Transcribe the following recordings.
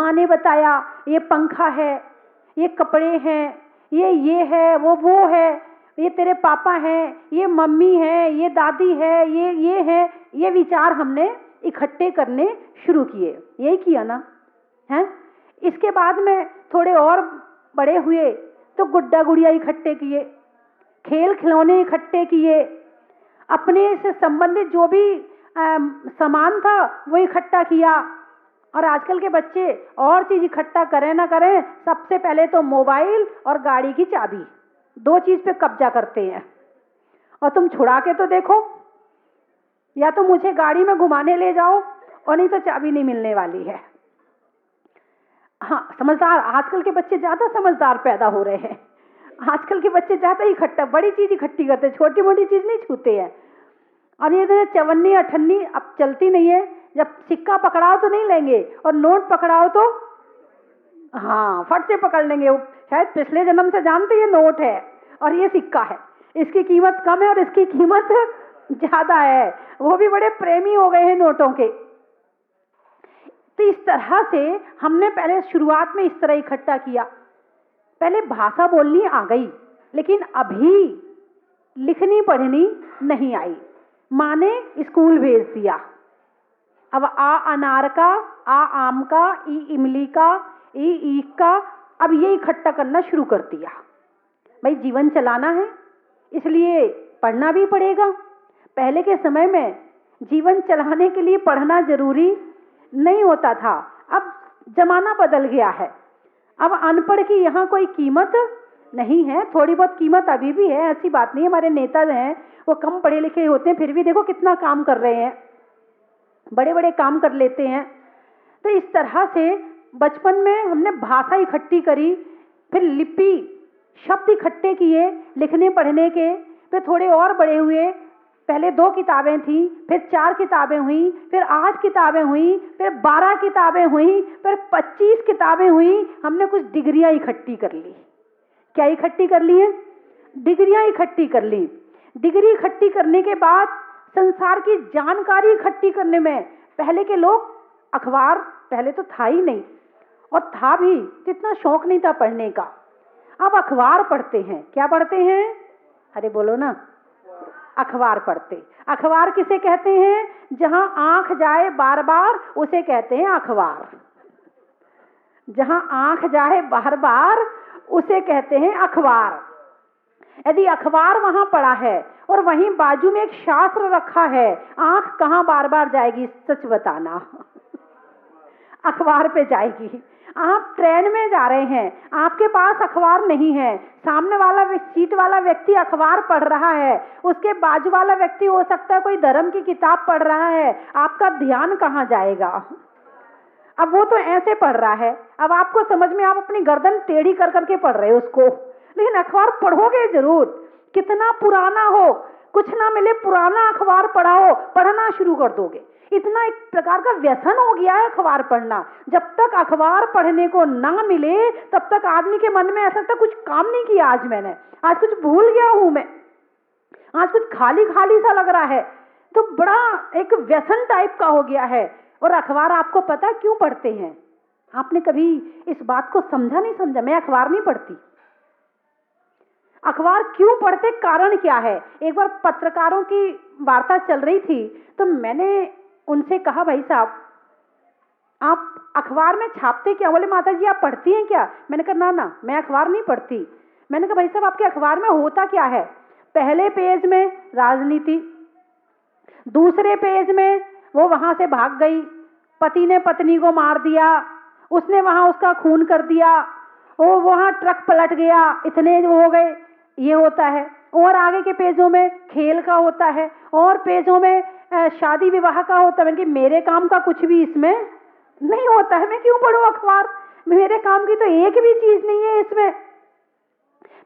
माँ ने बताया ये पंखा है, ये कपड़े हैं, ये है, वो है, ये तेरे पापा हैं, ये मम्मी है, ये दादी है, ये है, ये विचार हमने इकट्ठे करने शुरू किए। यही किया ना है। इसके बाद में थोड़े और बड़े हुए तो गुड्डा गुड़िया इकट्ठे किए, खेल खिलौने इकट्ठे किए, अपने से संबंधित जो भी सामान था वो इकट्ठा किया। और आजकल के बच्चे और चीज इकट्ठा करें ना करें, सबसे पहले तो मोबाइल और गाड़ी की चाबी, दो चीज पे कब्जा करते हैं। और तुम छुड़ा के तो देखो, या तो मुझे गाड़ी में घुमाने ले जाओ और नहीं तो चाबी नहीं मिलने वाली है। हाँ, समझदार आजकल के बच्चे ज्यादा समझदार पैदा हो रहे हैं। आजकल के बच्चे ज्यादा इकट्ठा बड़ी चीज इकट्ठी करते हैं, छोटी मोटी चीज नहीं छूते हैं। और ये चवन्नी अठन्नी अब चलती नहीं है, जब सिक्का पकड़ाओ तो नहीं लेंगे और नोट पकड़ाओ तो हाँ फट से पकड़ लेंगे। शायद पिछले जन्म से जानते ये नोट है और ये सिक्का है, इसकी कीमत कम है और इसकी कीमत ज्यादा है। वो भी बड़े प्रेमी हो गए हैं नोटों के। तो इस तरह से हमने पहले शुरुआत में इस तरह इकट्ठा किया। पहले भाषा बोलनी आ गई, लेकिन अभी लिखनी पढ़नी नहीं आई। माँ ने स्कूल भेज दिया। अब आ अनार का, आ आम का, ई इमली का, ई ईख का, अब ये इकट्ठा करना शुरू कर दिया। भाई जीवन चलाना है, इसलिए पढ़ना भी पड़ेगा। पहले के समय में जीवन चलाने के लिए पढ़ना जरूरी नहीं होता था। अब जमाना बदल गया है। अब अनपढ़ की यहाँ कोई कीमत नहीं है। थोड़ी बहुत कीमत अभी भी है, ऐसी बात नहीं है। हमारे नेता हैं वो कम पढ़े लिखे होते हैं, फिर भी देखो कितना काम कर रहे हैं, बड़े बड़े काम कर लेते हैं। तो इस तरह से बचपन में हमने भाषा इकट्ठी करी, फिर लिपि शब्द इकट्ठे किए लिखने पढ़ने के। फिर थोड़े और बड़े हुए, पहले 2 किताबें थी, फिर 4 किताबें हुई, फिर 8 किताबें हुई, फिर 12 किताबें हुई, फिर 25 किताबें हुई। हमने कुछ डिग्रियां इकट्ठी कर ली। क्या इकट्ठी कर ली है? डिग्रियां इकट्ठी कर ली। डिग्री इकट्ठी करने के बाद संसार की जानकारी इकट्ठी करने में पहले के लोग, अखबार पहले तो था ही नहीं, और था भी तो इतना शौक नहीं था पढ़ने का। अब अखबार पढ़ते हैं। क्या पढ़ते हैं? अरे बोलो ना, अखबार पढ़ते। अखबार किसे कहते हैं? जहां आंख जाए बार बार उसे कहते हैं अखबार। जहां आंख जाए बार बार उसे कहते हैं अखबार। यदि अखबार वहां पड़ा है और वहीं बाजू में एक शास्त्र रखा है, आंख कहां बार बार जाएगी? सच बताना। अखबार पे जाएगी। आप ट्रेन में जा रहे हैं, आपके पास अखबार नहीं है, सामने वाला सीट वाला व्यक्ति अखबार पढ़ रहा है, उसके बाजू वाला व्यक्ति हो सकता है कोई धर्म की किताब पढ़ रहा है, आपका ध्यान कहां जाएगा? अब वो तो ऐसे पढ़ रहा है, अब आपको समझ में, आप अपनी गर्दन टेढ़ी कर करके पढ़ रहे हो उसको, लेकिन अखबार पढ़ोगे जरूर। कितना पुराना हो, कुछ ना मिले, पुराना अखबार पढ़ाओ, पढ़ना शुरू कर दोगे। इतना एक प्रकार का व्यसन हो गया है अखबार पढ़ना। जब तक अखबार पढ़ने को ना मिले तब तक आदमी के मन में ऐसा लगता कुछ काम नहीं किया आज मैंने, आज कुछ भूल गया हूं मैं, आज कुछ खाली खाली सा लग रहा है। तो बड़ा एक व्यसन टाइप का हो गया है। और अखबार आपको पता क्यों पढ़ते हैं? आपने कभी इस बात को समझा? नहीं समझा? मैं अखबार नहीं पढ़ती। अखबार क्यों पढ़ते, कारण क्या है? एक बार पत्रकारों की वार्ता चल रही थी तो मैंने उनसे कहा, भाई साहब आप अखबार में छापते क्या? बोले माता जी आप पढ़ती हैं क्या? मैंने कहा ना ना, मैं अखबार नहीं पढ़ती। मैंने कहा भाई साहब आपके अखबार में होता क्या है? पहले पेज में राजनीति, दूसरे पेज में वो वहां से भाग गई, पति ने पत्नी को मार दिया, उसने वहां उसका खून कर दिया, वो वहां ट्रक पलट गया, इतने हो गए, ये होता है। और आगे के पेजों में खेल का होता है, और पेजों में शादी विवाह का होता है। मेरे काम का कुछ भी इसमें नहीं होता है, मैं क्यों पढूं अखबार? मेरे काम की तो एक भी चीज नहीं है इसमें।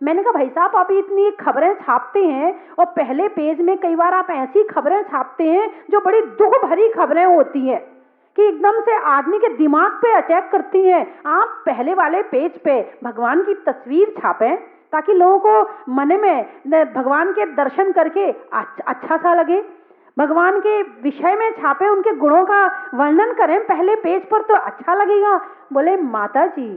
मैंने कहा भाई साहब आप इतनी खबरें छापते हैं और पहले पेज में कई बार आप ऐसी खबरें छापते हैं जो बड़ी दुख भरी खबरें होती हैं कि एकदम से आदमी के दिमाग पे अटैक करती हैं। आप पहले वाले पेज पे भगवान की तस्वीर छापें ताकि लोगों को मन में भगवान के दर्शन करके अच्छा सा लगे। भगवान के विषय में छापे, उनके गुणों का वर्णन करें पहले पेज पर तो अच्छा लगेगा। बोले माता जी,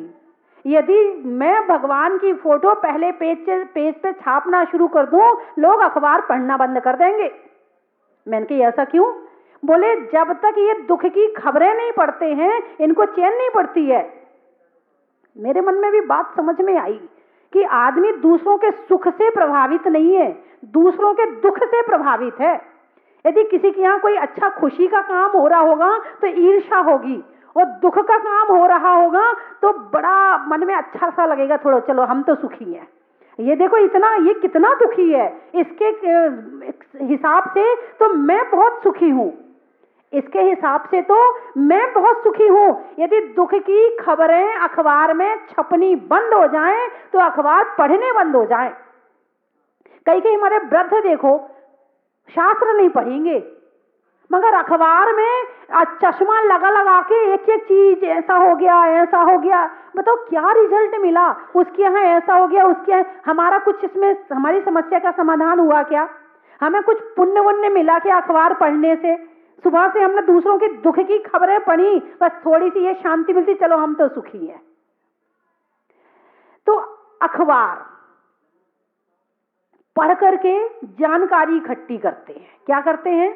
यदि मैं भगवान की फोटो पहले पेज पे छापना शुरू कर दूं, लोग अखबार पढ़ना बंद कर देंगे। मैंने कहा ऐसा क्यों? बोले जब तक ये दुख की खबरें नहीं पढ़ते हैं, इनको चैन नहीं पड़ती है। मेरे मन में भी बात समझ में आई कि आदमी दूसरों के सुख से प्रभावित नहीं है, दूसरों के दुख से प्रभावित है। यदि किसी के यहाँ कोई अच्छा खुशी का काम हो रहा होगा तो ईर्ष्या होगी, और दुख का काम हो रहा होगा तो बड़ा मन में अच्छा सा लगेगा, थोड़ा चलो हम तो सुखी हैं, ये देखो इतना, ये कितना दुखी है, इसके हिसाब से तो मैं बहुत सुखी हूं, इसके हिसाब से तो मैं बहुत सुखी हूं। यदि दुख की खबरें अखबार में छपनी बंद हो जाएं तो अखबार पढ़ने बंद हो जाएं। कई हमारे वृद्ध देखो शास्त्र नहीं पढ़ेंगे, मगर अखबार में चश्मा लगा लगा के एक एक चीज ऐसा हो गया, ऐसा हो गया। बताओ क्या रिजल्ट मिला? उसके यहाँ ऐसा हो गया, उसके यहाँ हमारा कुछ इसमें हमारी समस्या का समाधान हुआ क्या? हमें कुछ पुण्य वुण्य मिला क्या अखबार पढ़ने से? सुबह से हमने दूसरों के दुख की खबरें पढ़ी, बस थोड़ी सी ये शांति मिलती, चलो हम तो सुखी हैं। तो अखबार पढ़ करके जानकारी इकट्ठी करते हैं। क्या करते हैं?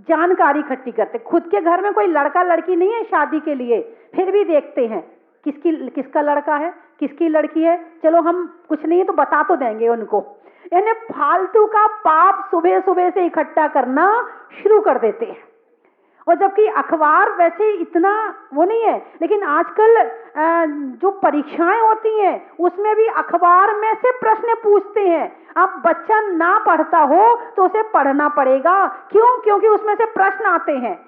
जानकारी इकट्ठी करते। खुद के घर में कोई लड़का लड़की नहीं है शादी के लिए, फिर भी देखते हैं किसका लड़का है, किसकी लड़की है, चलो हम कुछ नहीं है तो बता तो देंगे उनको। यानी फालतू का पाप सुबह सुबह से इकट्ठा करना शुरू कर देते हैं। और जबकि अखबार वैसे इतना वो नहीं है, लेकिन आजकल जो परीक्षाएं होती हैं उसमें भी अखबार में से प्रश्न पूछते हैं। अब बच्चा ना पढ़ता हो तो उसे पढ़ना पड़ेगा। क्यों? क्योंकि उसमें से प्रश्न आते हैं।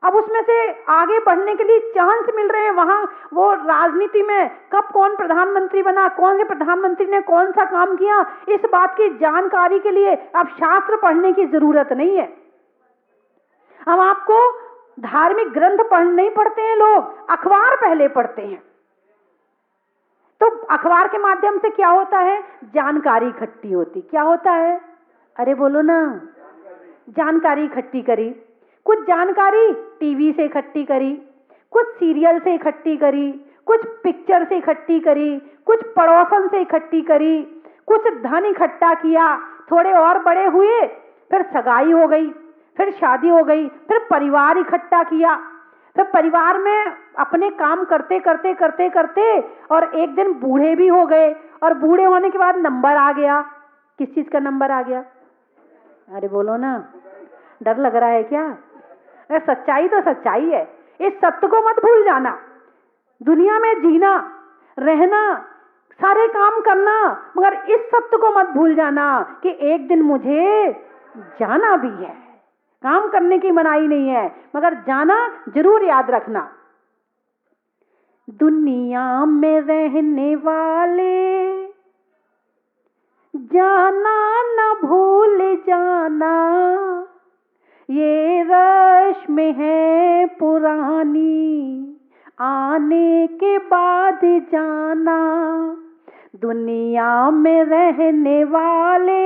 अब उसमें से आगे बढ़ने के लिए चांस मिल रहे हैं। वहां वो राजनीति में कब कौन प्रधानमंत्री बना, कौन से प्रधानमंत्री ने कौन सा काम किया, इस बात की जानकारी के लिए अब शास्त्र पढ़ने की जरूरत नहीं है। अब आपको धार्मिक ग्रंथ नहीं पढ़ते हैं लोग, अखबार पहले पढ़ते हैं। तो अखबार के माध्यम से क्या होता है? जानकारी इकट्ठी होती। क्या होता है? अरे बोलो ना। जानकारी इकट्ठी करी, कुछ जानकारी टीवी से इकट्ठी करी, कुछ सीरियल से इकट्ठी करी, कुछ पिक्चर से इकट्ठी करी, कुछ पड़ोसन से इकट्ठी करी, कुछ धन इकट्ठा किया, थोड़े और बड़े हुए, फिर सगाई हो गई, फिर शादी हो गई, फिर परिवार इकट्ठा किया, फिर परिवार में अपने काम करते करते करते करते और एक दिन बूढ़े भी हो गए, और बूढ़े होने के बाद नंबर आ गया। किस चीज का नंबर आ गया? अरे बोलो ना, डर लग रहा है क्या? सच्चाई तो सच्चाई है, इस सत्य को मत भूल जाना। दुनिया में जीना, रहना, सारे काम करना, मगर इस सत्य को मत भूल जाना कि एक दिन मुझे जाना भी है। काम करने की मनाही नहीं है, मगर जाना जरूर याद रखना। दुनिया में रहने वाले जाना न भूल जाना, ये रस्म है पुरानी, आने के बाद जाना। दुनिया में रहने वाले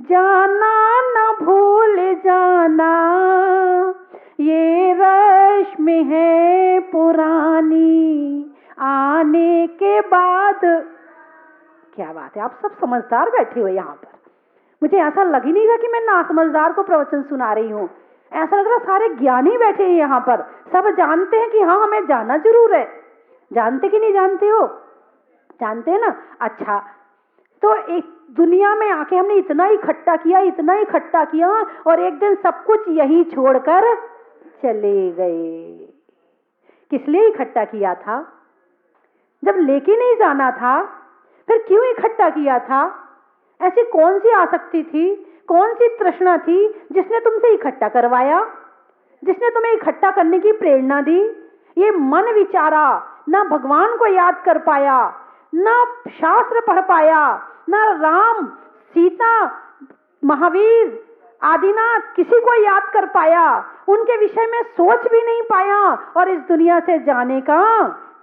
जाना न भूल जाना, ये रस्म है पुरानी, आने के बाद। क्या बात है, आप सब समझदार बैठे हो यहाँ पर। मुझे ऐसा लग ही नहीं रहा कि मैं ना समझदार को प्रवचन सुना रही हूँ। ऐसा लग रहा सारे ज्ञानी बैठे हैं यहाँ पर, सब जानते हैं कि हाँ हमें जाना जरूर है। जानते कि नहीं जानते हो? जानते हैं ना। अच्छा, तो एक दुनिया में आके हमने इतना इकट्ठा किया, इतना इकट्ठा किया, और एक दिन सब कुछ यही छोड़कर चले गए। किस लिए इकट्ठा किया था? जब लेके नहीं जाना था, फिर क्यों इकट्ठा किया था? ऐसी कौन सी आसक्ति थी, कौन सी तृष्णा थी जिसने तुमसे इकट्ठा करवाया, जिसने तुम्हें इकट्ठा करने की प्रेरणा दी? ये मन विचारा, ना भगवान को याद कर पाया, ना शास्त्र पढ़ पाया, ना राम, सीता, महावीर, आदिनाथ किसी को याद कर पाया, उनके विषय में सोच भी नहीं पाया, और इस दुनिया से जाने का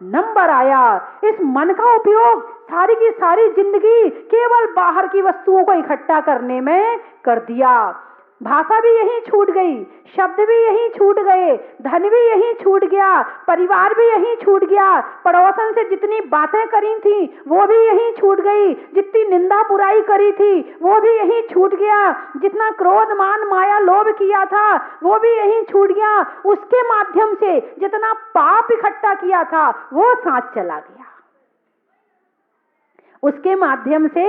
नंबर आया। इस मन का उपयोग सारी की सारी जिंदगी केवल बाहर की वस्तुओं को इकट्ठा करने में कर दिया। भाषा भी यहीं छूट गई, शब्द भी यहीं छूट गए, धन भी यहीं छूट गया, परिवार भी यहीं छूट गया, पड़ोसन से जितनी बातें करी थी वो भी यहीं छूट गई, जितनी निंदा बुराई करी थी वो भी यहीं छूट गया, जितना क्रोध मान माया लोभ किया था वो भी यहीं छूट गया, उसके माध्यम से जितना पाप इकट्ठा किया था वो साथ चला गया, उसके माध्यम से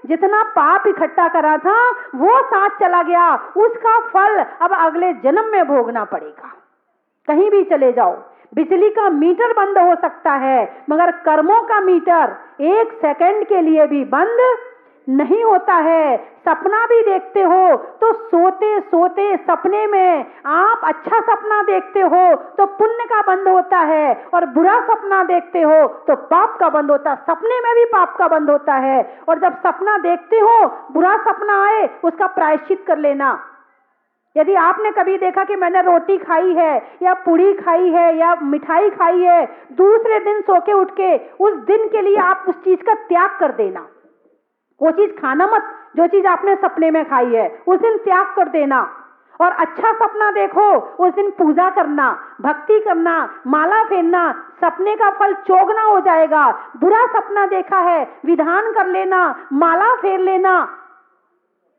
जितना पाप इकट्ठा करा था वो साथ चला गया, उसका फल अब अगले जन्म में भोगना पड़ेगा। कहीं भी चले जाओ, बिजली का मीटर बंद हो सकता है मगर कर्मों का मीटर एक सेकंड के लिए भी बंद नहीं होता है। सपना भी देखते हो तो सोते सोते सपने में आप अच्छा सपना देखते हो तो पुण्य का बंद होता है, और बुरा सपना देखते हो तो पाप का बंद होता है। सपने में भी पाप का बंद होता है, और जब सपना देखते हो बुरा सपना आए उसका प्रायश्चित कर लेना। यदि आपने कभी देखा कि मैंने रोटी खाई है या पूड़ी खाई है या मिठाई खाई है, दूसरे दिन सो के उठ के उस दिन के लिए आप उस चीज का त्याग कर देना, वो चीज खाना मत जो चीज आपने सपने में खाई है, उस दिन त्याग कर देना। और अच्छा सपना देखो, उस दिन पूजा करना, भक्ति करना, माला फेरना, सपने का फल चौगुना हो जाएगा। बुरा सपना देखा है, विधान कर लेना, माला फेर लेना,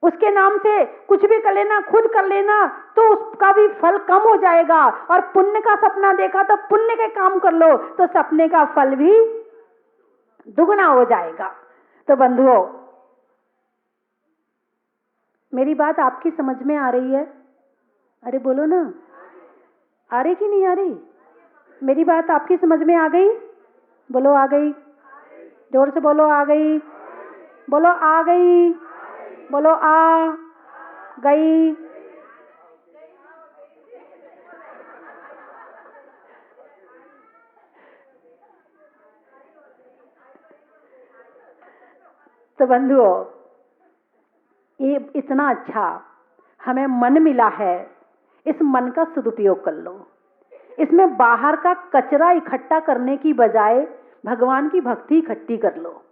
उसके नाम से कुछ भी कर लेना, खुद कर लेना, तो उसका भी फल कम हो जाएगा। और पुण्य का सपना देखा तो पुण्य के काम कर लो तो सपने का फल भी दुगना हो जाएगा। तो बंधुओं, मेरी बात आपकी समझ में आ रही है? अरे बोलो ना, आ रही कि नहीं आ रही? मेरी बात आपकी समझ में आ गई? बोलो आ गई, जोर से बोलो आ गई, बोलो आ गई, बोलो आ गई। तो बंधुओं, ये इतना अच्छा हमें मन मिला है, इस मन का सदुपयोग कर लो। इसमें बाहर का कचरा इकट्ठा करने की बजाय भगवान की भक्ति इकट्ठी कर लो।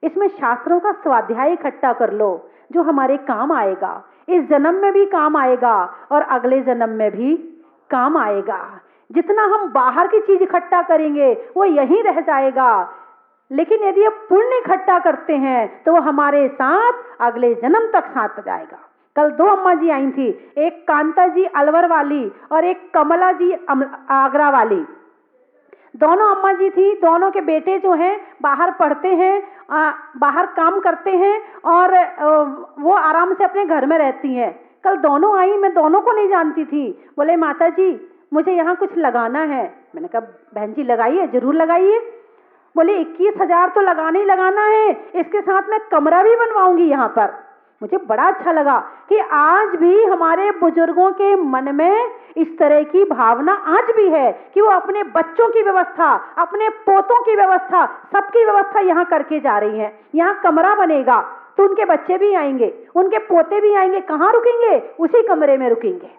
इसमें शास्त्रों का स्वाध्याय इकट्ठा कर लो जो हमारे काम आएगा, इस जन्म में भी काम आएगा और अगले जन्म में भी काम आएगा। जितना हम बाहर की चीज इकट्ठा करेंगे वो यहीं रह जाएगा, लेकिन यदि आप पुण्य इकट्ठा करते हैं तो वो हमारे साथ अगले जन्म तक साथ जाएगा। कल दो अम्मा जी आई थी, एक कांता जी अलवर वाली और एक कमला जी आगरा वाली। दोनों अम्मा जी थी, दोनों के बेटे जो हैं बाहर पढ़ते हैं, बाहर काम करते हैं और वो आराम से अपने घर में रहती हैं। कल दोनों आई, मैं दोनों को नहीं जानती थी। बोले माता जी मुझे यहाँ कुछ लगाना है। मैंने कहा बहन जी लगाइए, जरूर लगाइए। बोले 21,000 तो लगाना ही लगाना है, इसके साथ मैं कमरा भी बनवाऊंगी यहाँ पर। मुझे बड़ा अच्छा लगा कि आज भी हमारे बुजुर्गों के मन में इस तरह की भावना आज भी है कि वो अपने बच्चों की व्यवस्था, अपने पोतों की व्यवस्था, सबकी व्यवस्था यहाँ करके जा रही हैं। यहाँ कमरा बनेगा तो उनके बच्चे भी आएंगे, उनके पोते भी आएंगे। कहाँ रुकेंगे? उसी कमरे में रुकेंगे।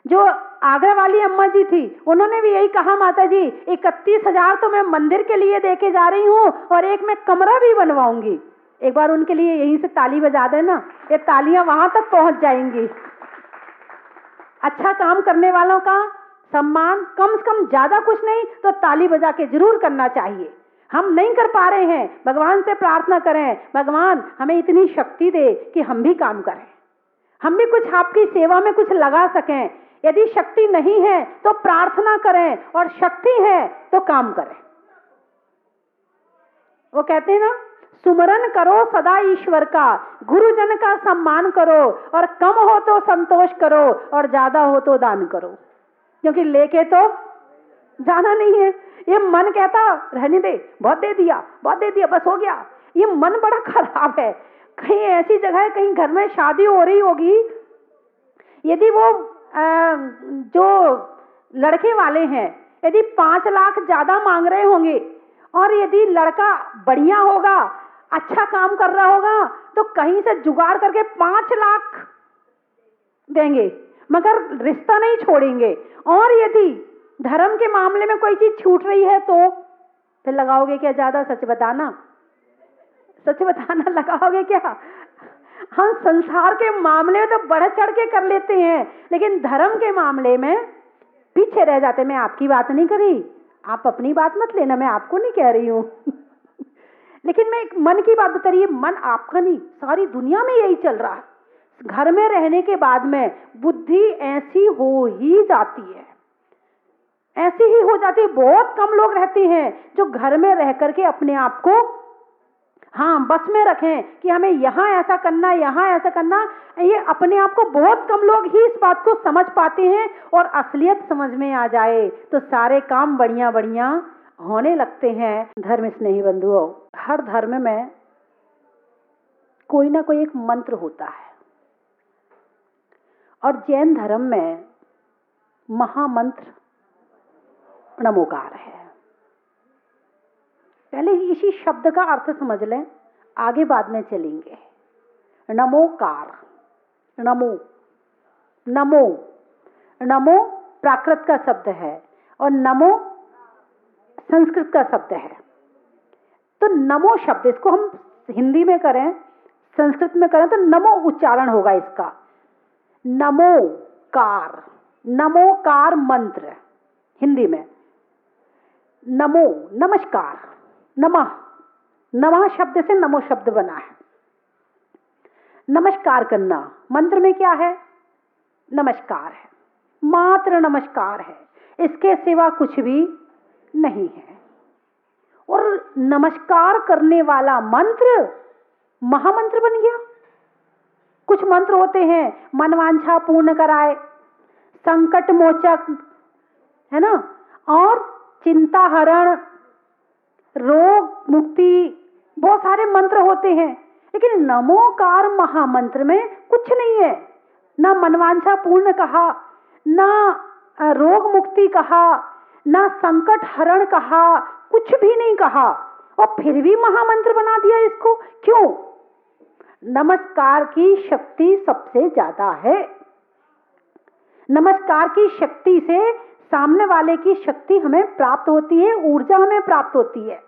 जो आगरा वाली अम्मा जी थी उन्होंने भी यही कहा, माता जी 31,000 तो मैं मंदिर के लिए देके जा रही हूँ और एक मैं कमरा भी बनवाऊंगी। एक बार उनके लिए यहीं से ताली बजा देना, ये तालियां वहां तक पहुंच जाएंगी। अच्छा काम करने वालों का सम्मान कम से कम, ज्यादा कुछ नहीं तो ताली बजा के जरूर करना चाहिए। हम नहीं कर पा रहे हैं, भगवान से प्रार्थना करें, भगवान हमें इतनी शक्ति दे कि हम भी काम करें, हम भी कुछ आपकी सेवा में कुछ लगा सकें। यदि शक्ति नहीं है तो प्रार्थना करें, और शक्ति है तो काम करें। वो कहते हैं ना, सुमरन करो सदा ईश्वर का, गुरुजन का सम्मान करो, और कम हो तो संतोष करो और ज्यादा हो तो दान करो, क्योंकि लेके तो जाना नहीं है। ये मन कहता रहने दे, बहुत दे दिया, बहुत दे दिया, बस हो गया। ये मन बड़ा खराब है। कहीं ऐसी जगह है, कहीं घर में शादी हो रही होगी, यदि वो जो लड़के वाले हैं यदि 5 लाख ज्यादा मांग रहे होंगे, और यदि लड़का बढ़िया होगा, अच्छा काम कर रहा होगा, तो कहीं से जुगाड़ करके 5 लाख देंगे, मगर रिश्ता नहीं छोड़ेंगे। और यदि धर्म के मामले में कोई चीज छूट रही है तो फिर लगाओगे क्या ज्यादा? सच बताना, सच बताना, लगाओगे क्या? हम संसार के मामले में तो बढ़ चढ़ के कर लेते हैं, लेकिन धर्म के मामले में पीछे रह जाते। मैं आपकी बात नहीं करी, आप अपनी बात मत लेना, मैं आपको नहीं कह रही हूं लेकिन मैं एक मन की बात बता रही, मन आपका नहीं, सारी दुनिया में यही चल रहा है। घर में रहने के बाद में बुद्धि ऐसी हो ही जाती है, ऐसी ही हो जाती है। बहुत कम लोग रहते हैं जो घर में रह करके अपने आप को हाँ बस में रखें कि हमें यहाँ ऐसा करना, यहाँ ऐसा करना। ये अपने आप को बहुत कम लोग ही इस बात को समझ पाते हैं, और असलियत समझ में आ जाए तो सारे काम बढ़िया बढ़िया होने लगते हैं। धर्म स्नेही बंधुओं, हर धर्म में कोई ना कोई एक मंत्र होता है, और जैन धर्म में महामंत्र नमोकार है। पहले इसी शब्द का अर्थ समझ लें, आगे बाद में चलेंगे। नमोकार, नमो, नमो, नमो प्राकृत का शब्द है और नमो संस्कृत का शब्द है। तो नमो शब्द, इसको हम हिंदी में करें, संस्कृत में करें तो नमो उच्चारण होगा इसका। नमोकार, नमोकार मंत्र हिंदी में। नमो नमस्कार, नमः, नमः शब्द से नमो शब्द बना है। नमस्कार करना मंत्र में क्या है? नमस्कार है, मात्र नमस्कार है, इसके सिवा कुछ भी नहीं है। और नमस्कार करने वाला मंत्र महामंत्र बन गया। कुछ मंत्र होते हैं, मनवांछा पूर्ण कराए, संकट मोचक, है ना, और चिंता हरण, रोग मुक्ति, बहुत सारे मंत्र होते हैं। लेकिन नमोकार महामंत्र में कुछ नहीं है, ना मनवांछा पूर्ण कहा, ना रोग मुक्ति कहा, ना संकट हरण कहा, कुछ भी नहीं कहा, और फिर भी महामंत्र बना दिया इसको। क्यों? नमस्कार की शक्ति सबसे ज्यादा है। नमस्कार की शक्ति से सामने वाले की शक्ति हमें प्राप्त होती है, ऊर्जा हमें प्राप्त होती है।